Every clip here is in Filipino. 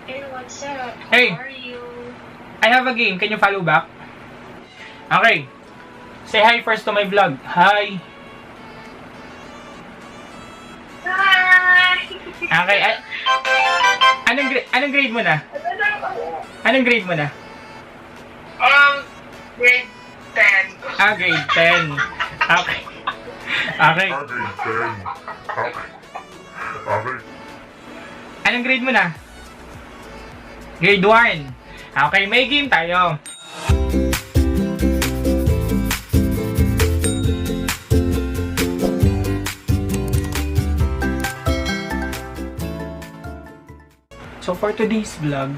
Hey, what's up? Hey. How are you? I have a game. Can you follow back? Okay. Say hi first to my vlog. Hi. Hi! Okay. Anong grade mo na? Anong grade mo na? Grade 10. Grade 10. Okay. Okay. Grade 10. Okay. Anong grade mo na? Grade 1. Okay, may game tayo. So for today's vlog,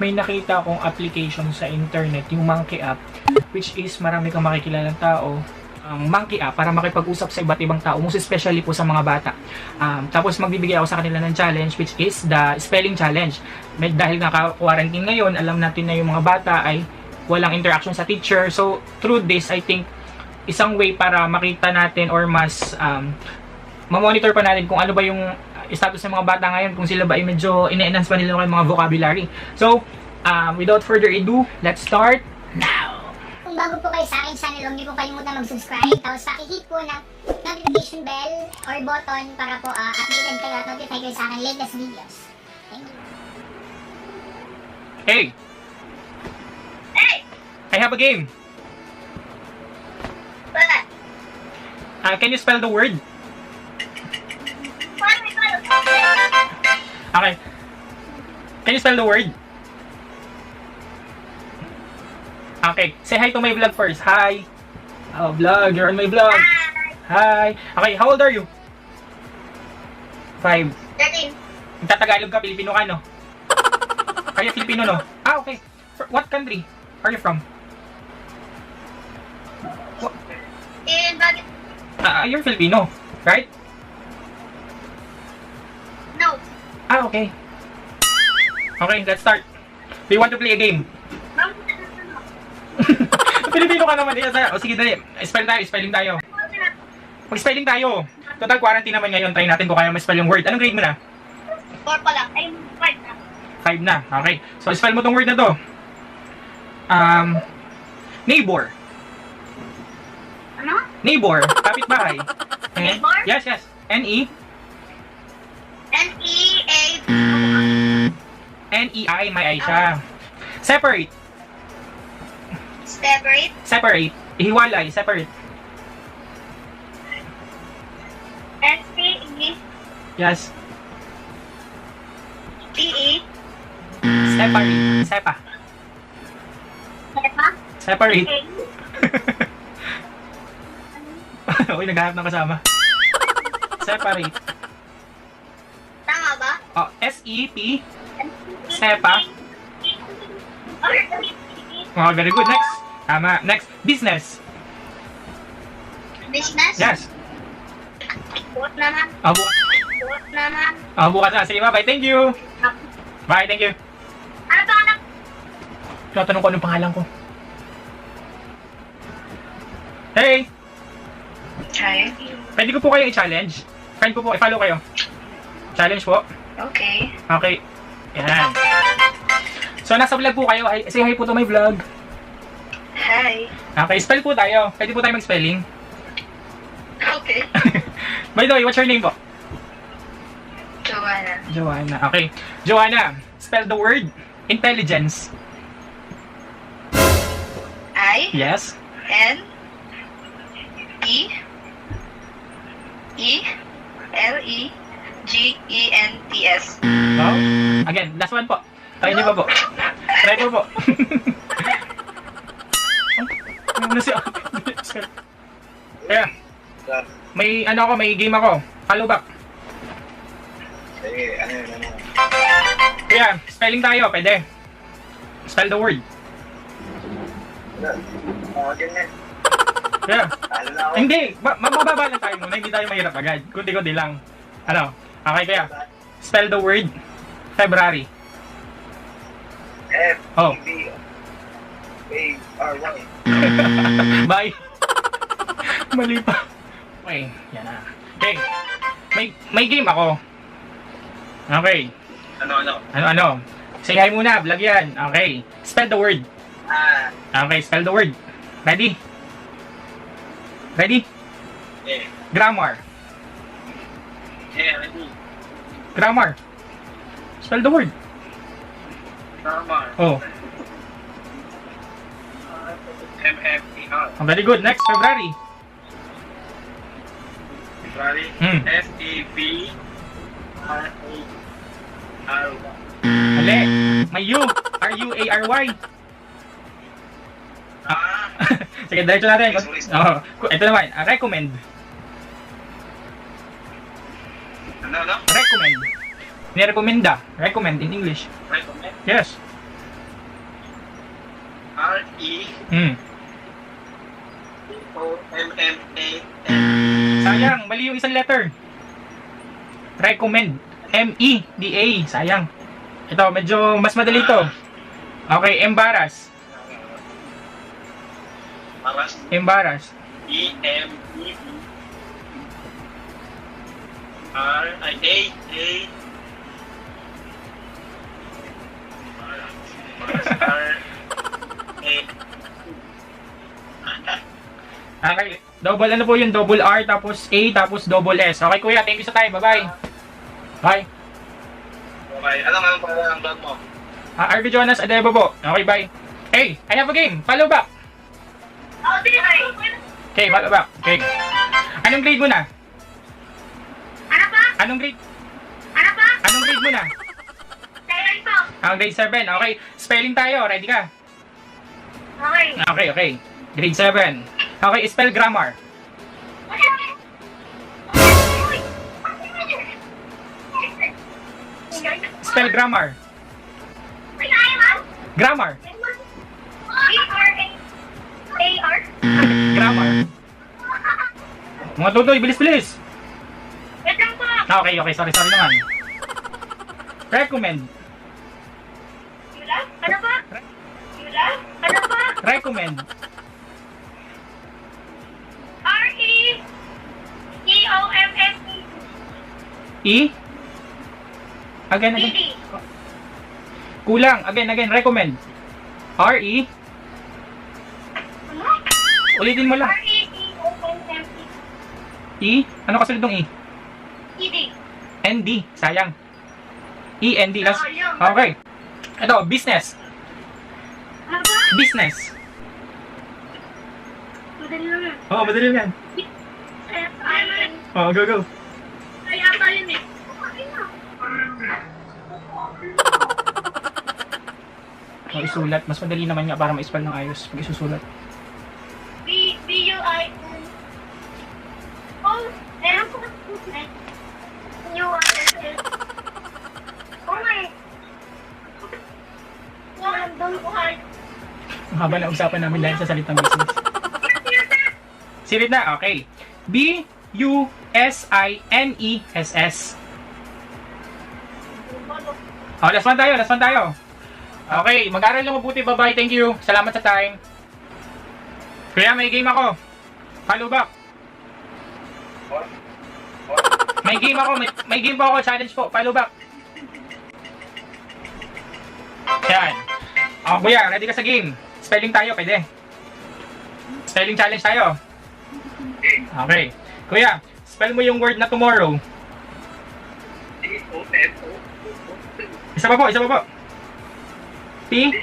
may nakita akong application sa internet, yung Monkey app, which is marami kang makikilalang tao. Ang Monkey app para makipag-usap sa iba't ibang tao, most especially po sa mga bata. Tapos magbibigay ako sa kanila ng challenge, which is the spelling challenge. Dahil naka-quarantine ngayon, alam natin na yung mga bata ay walang interaction sa teacher. So through this, I think isang way para makita natin or mas ma-monitor pa natin kung ano ba yung status ng mga bata ngayon, kung sila ba ay medyo ina-enhance pa nila yung mga vocabulary. So, without further ado, let's start now! Kung bago po kayo sa akin channel, huwag niyo po kalimutan mag-subscribe. Tapos pakihit po ng notification bell or button para po updated kayo at notify kayo sa akin latest videos. Thank you. Hey! Hey! I have a game! What? Can you spell the word? Okay. Can you spell the word? Okay. Say hi to my vlog first. Hi. Oh, vlog. You're on my vlog. Hi. Okay. How old are you? 5. 13. Nagtatagalog ka. Pilipino ka, no? Are you Filipino, no? Okay. What country are you from? Bakit? You're Filipino, right? No. Okay. Okay, let's start. Do you want to play a game? Pilipino ka naman. O sige, dali. Spelling tayo. Mag-spelling tayo. Total quarantine naman ngayon. Try natin kung kaya ma-spell yung word. Anong grade mo na? 4 pa lang. Ay, 5 na. 5 na. Okay. So, spell mo tong word na to. Neighbor. Ano? Neighbor. Kapitbahay. Neighbor? Yes, yes. N-E. N-E-A... N-E-I. May I siya. Separate. Separate. Separate. Hiwalay. Separate. S-P-E... Yes. P-E... Separate. Sepa. Sepa? Separate. Okay. Uy, naghahanap ng kasama. Separate. Tama ba? Oh, S-E-P. Sepa. Oh, very good. Next. Tama. Next. Business. Business? Yes. Buot naman. Oh, Buot naman. bukas na. Sige, bye. Thank you. Bye, thank you. Ano ba anak? Tinatanong ko anong pangalan ko. Hey! Hi. Pwede ko po kayo i-challenge? Friend ko po, i-follow kayo. Challenge po. Okay. Okay. Yan. So, nasa vlog po kayo. Say hi po to my vlog. Hi. Okay, spell po tayo. Pwede po tayo mag-spelling. Okay. By the way, what's your name po? Joanna. Joanna. Okay. Joanna, spell the word intelligence. I Yes. N E E L E G E N T S. Wow. Again, last one po. Try niyo pa po. Try po po. Ano siya? Kaya, may ano ako, may game ako. Follow back. Sige, ano. Kaya, spelling tayo, pwede. Spell the word. Ganyan. Kaya, Ano na ako? hindi, mababa lang tayo muna, hindi tayo mahirap agad. Kunti-kunti lang. Ano? Okay, kaya, spell the word February. Oh. F-E-B-A-R-Y. Bye. Mali pa. Okay, yan na. Okay. May game ako. Okay. Ano? Say hi muna, vlog yan. Okay. Spell the word. Okay, spell the word. Ready? Ready? Grammar. Grammar. Spell the word. Oh. M-F-E-R. Very good. Next, February. February. Hmm. F-E-B-R-A-R-Y. Mali. May U. R-U-A-R-Y. Sige, diretso natin. Sorry. Oh, ito naman. Recommend. Ano? Recommend. Nirekomenda. Recommend in English. Recommend. Yes. R-E-O-M-M-A-N. Sayang, mali yung isang letter. Recommend. M-E-D-A. Sayang. Ito, medyo mas madali to. Okay, embarrass. Embarrass. Okay, double ano po yun? Double R, tapos A, tapos double S. Okay kuya, thank you sa time. Bye-bye. Bye. Okay, anong pala ang vlog mo? RV Jonas Adebo po. Okay, bye. Hey, I have a game. Follow back. Okay, follow back. Okay. Anong grade mo na? Ano pa? Anong grade? Ano pa? Anong grade mo na? Silent po. Grade 7. Okay, spelling tayo. Ready ka? Okay. Okay. Grade 7. Okay, spell grammar. Spell grammar. Grammar. A-R? Grammar. Mga tutoy, bilis-bilis. Wait lang po. Okay. Sorry naman. Recommend. Yula? Ano pa? Yula? Ano pa? Recommend. R-E-C-O-M-M-E. E? Again. E-D. Kulang. Again. Recommend. R-E? Ano? Ulitin mo lang. R-E-C-O-M-M-E. E? Ano kasunod ng E? E-D. N-D. Sayang. E-N-D. Last. Sayang. Okay. Ito, business. Ano ba? Business. Madali lang yan. Oo, madali yan. F-I-N. Oo, go. Kaya tayo eh. Isulat. Mas madali naman nga para ma-spell ng ayos. Pag isusulat. B-U-I-N. Oh, meron po kasi U-I-N. Oh my. Doon po hard. Ang haba na usapan namin dahil sa salitang business. Sirit na, okay. B-U-S-I-N-E-S-S. Oh, last one tayo. Okay, mag-aral lang mabuti. Bye-bye, thank you. Salamat sa time. Kuya, may game ako. Follow back. May game po ako. Challenge po. Follow back. Yan. Oh, kuya, ready ka sa game? Spelling tayo, pwede. Spelling challenge tayo. Okay. Kuya, spell mo yung word na tomorrow. Isa pa po. P?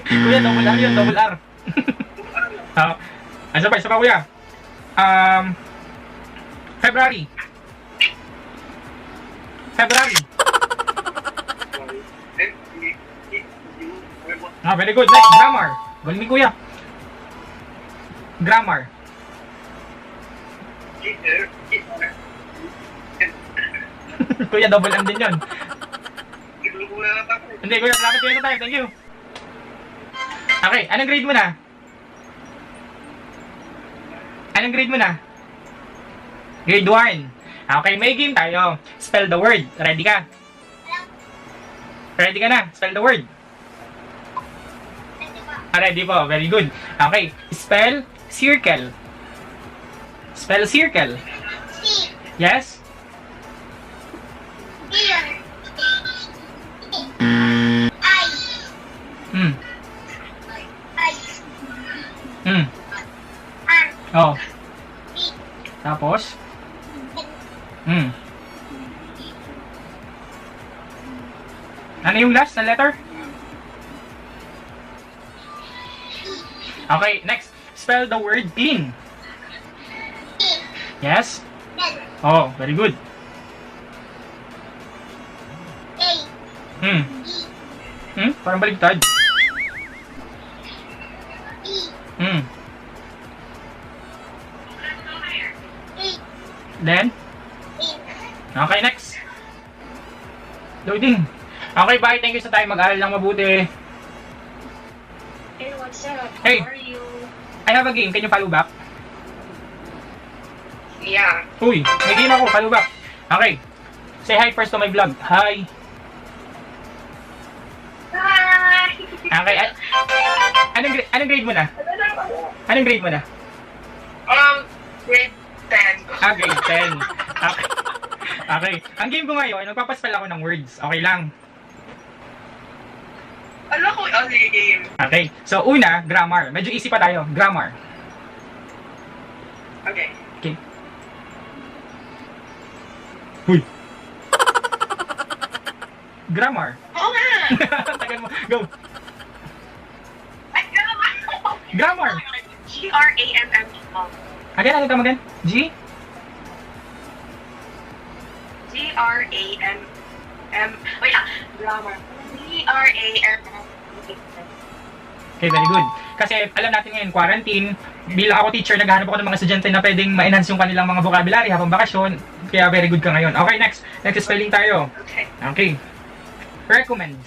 Kuya, double R yun, double R. Isa pa kuya. February. Very good. Next, grammar. Galing ni kuya. Grammar. Kuya, double M din yun. Hindi, kuya, lapit kuya na tayo. Thank you. Okay, anong grade mo na? Grade 1. Okay, may game tayo. Spell the word. Ready ka? Ready ka na? Spell the word. Ready po. Very good. Okay, spell circle. C. Yes? I. Hmm. I. Hmm. An. Oh. I. Tapos? Hmm. Ano yung last na letter? Okay, next. Spell the word clean. Yes? Oh, very good. A. Hmm. E. Hmm? Parang baligtad. E. Hmm. E. Then? E. Okay, next. Loading. Okay, bye. Thank you sa time. Mag-aral lang mabuti. Hey, what's up? Hey. How are you? I have a game. Can you follow back? Yeah. Uy, may game ako. Follow back. Okay. Say hi first to my vlog. Hi. Hi! Okay. Anong grade mo na? Anong grade mo na? Grade 10. Ah, grade 10. Okay. Okay. Ang game ko ngayon, magpapaspell ako ng words. Okay lang. Ano ko? Oh, sige, game. Okay. So, una, grammar. Medyo easy pa tayo. Grammar. Okay. Okay. Uy. Grammar. Oo nga! Tagal mo. Go. Ay, grammar! Grammar. G-R-A-M-M. Again, ano tama again? G? G-R-A-M-M. Wait lang. Grammar. G-R-A-M-M. Okay, very good. Kasi alam natin ngayon, quarantine, bilang ako teacher, naghahanap ako ng mga estudyante na pwedeng ma-enhance yung kanilang mga vocabulary habang bakasyon. Kaya very good ka ngayon. Okay, next. Next spelling tayo. Okay. Okay. Recommend.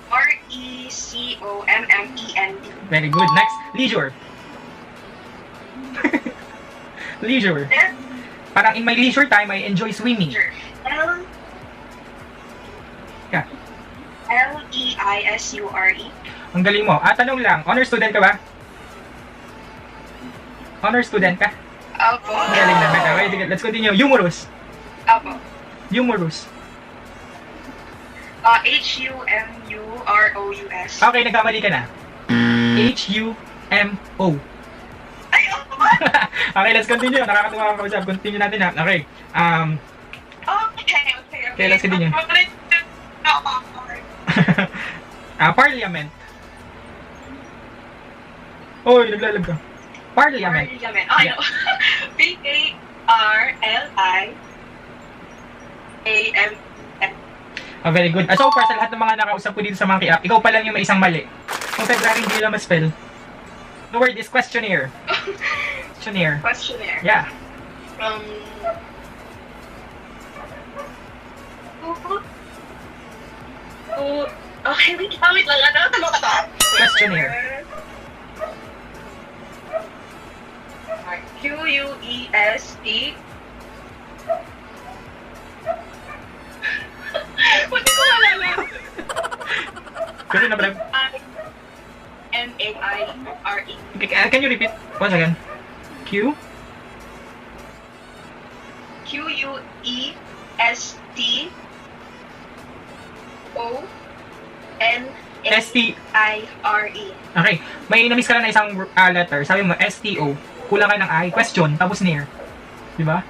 R-E-C-O-M-M-E-N-D. Very good. Next. Leisure. Leisure. Parang in my leisure time, I enjoy swimming. Sure. L- Yeah. L-E-I-S-U-R-E. Ang galing mo. Tanong lang, honor student ka ba? Honor student ka? Opo. Ang galing naman. Okay, let's continue. Humorous. Opo. Humorous. H-U-M-U-R-O-U-S. Okay, nagkamali ka na. H-U-M-O. Ay, opo. Okay, let's continue. Nakakatuwa ka kausap. Continue natin ha. Okay. Okay. Okay, let's continue. Parliament. Oy, naglalag ka. Parliament. Parliament. Oh, I know. P-A-R-L-I-A-M-N. Oh, very good. So far, sa lahat ng mga nakausap ko dito sa Monkey App, ikaw pa lang yung may isang mali. Kung February hindi nila ma-spell. The word is questionnaire. Questionnaire. Questionnaire. Yeah. Okay, wait lang. Ano ka ba? Questionnaire. Q-U-E-S-T. Hindi ko malala. Pero na brad. M-A-I-R-E. Can you repeat? Once again. Q? Q-U-E-S-T. O-N-A. S-T. I-R-E. Okay. May na-miss ka lang na isang letter. Sabi mo, S-T-O. Kulang ka ng I. Question. Tapos near. Diba?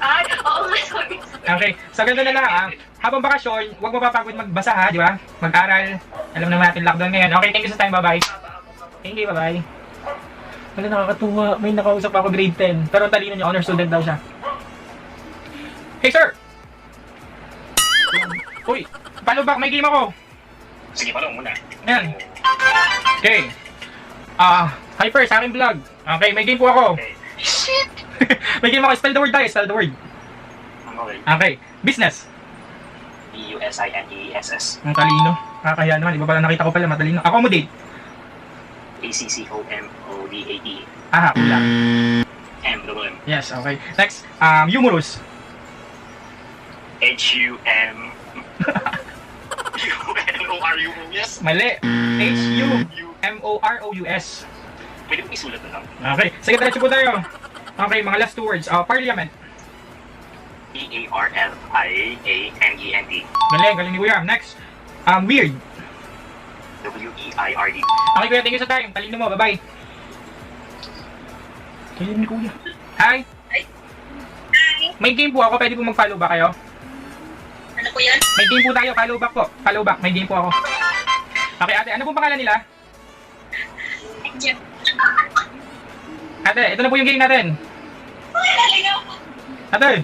Ay, oo nga, sorry. Okay. So, ganito na lang. Habang bakasyon, huwag mapapagod magbasa ha. Di ba? Mag-aral. Alam naman natin lockdown ngayon. Okay, thank you sa time. Bye-bye. Thank you. Bye-bye. Wala, nakakatuwa. May nakausap ako grade 10. Pero ang talino niya, honor student daw siya. Hey, sir! Uy, follow back. May game ako. Sige, follow muna. Ayan. Okay. Hi first, sa aking vlog. Okay, may game po ako. Okay. May game ako. Spell the word tayo. Spell the word. Okay. Okay. Business. B-U-S-I-N-E-S-S. Ang talino. Kakahiya naman. Iba pala nakita ko pala. Matalino. Accommodate. A-C-C-O-M-O-D-A-T. Kulang. M-double-M. Yes, okay. Next, humorous. H-U-M... U-N-O-R-U-O-S. Mali. H-U-M-O-R-O-U-S. Pwede mo isulat na lang. Okay. Sige, diretso po tayo. Okay, mga last two words. Parliament. P-A-R-L-I-A-N-E-N-D. Galing, galing ni Kuya. Next. Weird. W-E-I-R-D. Okay, Kuya, thank you sa time. Talino mo, bye-bye. Galing ni Kuya. Hi. May game po ako. Pwede po mag-follow ba kayo? Ano po yan? May game po tayo. Follow back po. Follow back. May game po ako. Okay, ate. Ano pong pangalan nila? Ate, ito na po yung game natin. Ate.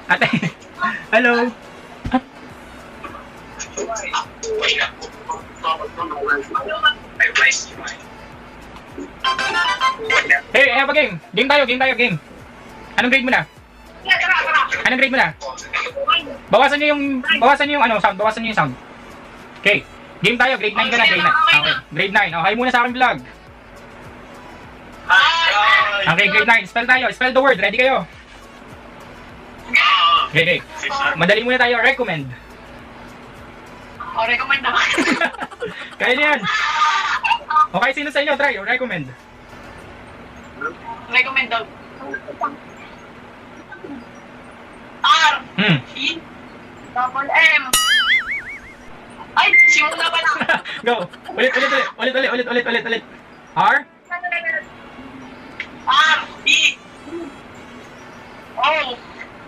Ate. Hello. Hey, have a game. Game tayo, game. Anong grade mo na? Anong grade mo na? Bawasan niyo yung sound. Okay. Game tayo, grade 9 ka na, grade 9. Okay, grade 9. Okay muna sa aking vlog. Okay, grade 9. Spell the word. Ready kayo? Okay. Madali muna tayo, recommend. Recommend naman. Kaya na yan. Okay, sino sa inyo? Try, recommend. Recommend daw. R. E. Double M. Ay, simula pa lang. Go. Ulit. R. R. E. O.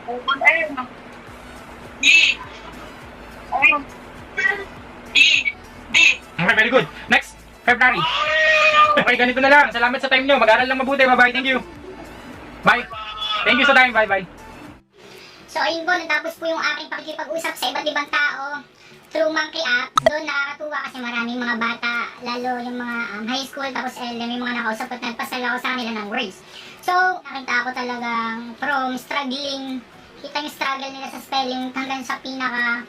Double M. E. M. E. D. Okay, very good. Next, February. Okay, ganito na lang. Salamat sa time nyo. Mag-aral lang mabuti. Bye-bye. Thank you. Bye. Thank you sa time. Bye-bye. So ayun po, natapos po yung aking pakikipag-usap sa iba't ibang tao through Monkey App. Doon nakakatuwa kasi maraming mga bata, lalo yung mga high school tapos may mga nakausap at nagpasala ko sa kanila ng words. So nakita ko talagang from struggling, kita yung struggle nila sa spelling hanggang sa pinaka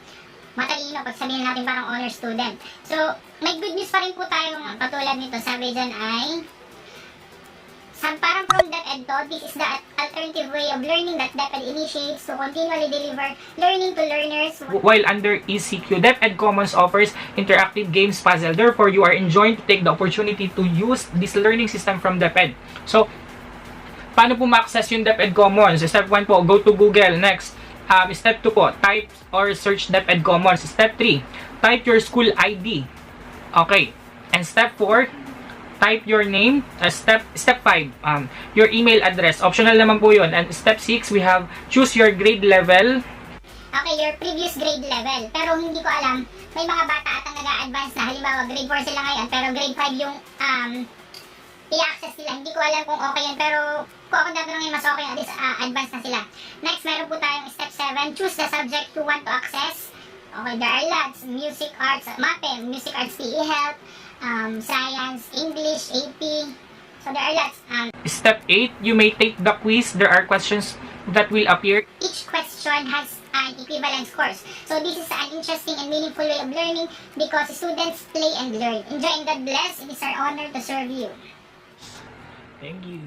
matalino pag sabihin natin parang honor student. So may good news pa rin po tayo patulad nito. Sabi dyan ay parang from DepEd to, this is the alternative way of learning that DepEd initiates to continually deliver learning to learners. While under ECQ, DepEd Commons offers interactive games puzzle. Therefore, you are enjoined to take the opportunity to use this learning system from DepEd. So, paano po ma-access yung DepEd Commons? Step 1 po, go to Google. Next, step 2 po, type or search DepEd Commons. Step 3, type your school ID. Okay. And step 4, type your name. Step 5, your email address. Optional naman po yun. And step 6, we have choose your grade level. Okay, your previous grade level. Pero hindi ko alam, may mga bata atang nag-a-advance na. Halimbawa, grade 4 sila ngayon, pero grade 5 yung i-access nila. Hindi ko alam kung okay yan, pero kung ako natanongin, mas okay at least advance na sila. Next, meron po tayong step 7, choose the subject you want to access. Okay, there are lots. Music, arts, MAPE, music, arts, PE, health, science, English, AP. So there are lots. Step 8, you may take the quiz. There are questions that will appear. Each question has an equivalent course. So this is an interesting and meaningful way of learning because students play and learn. Enjoy and God bless. It is our honor to serve you. Thank you.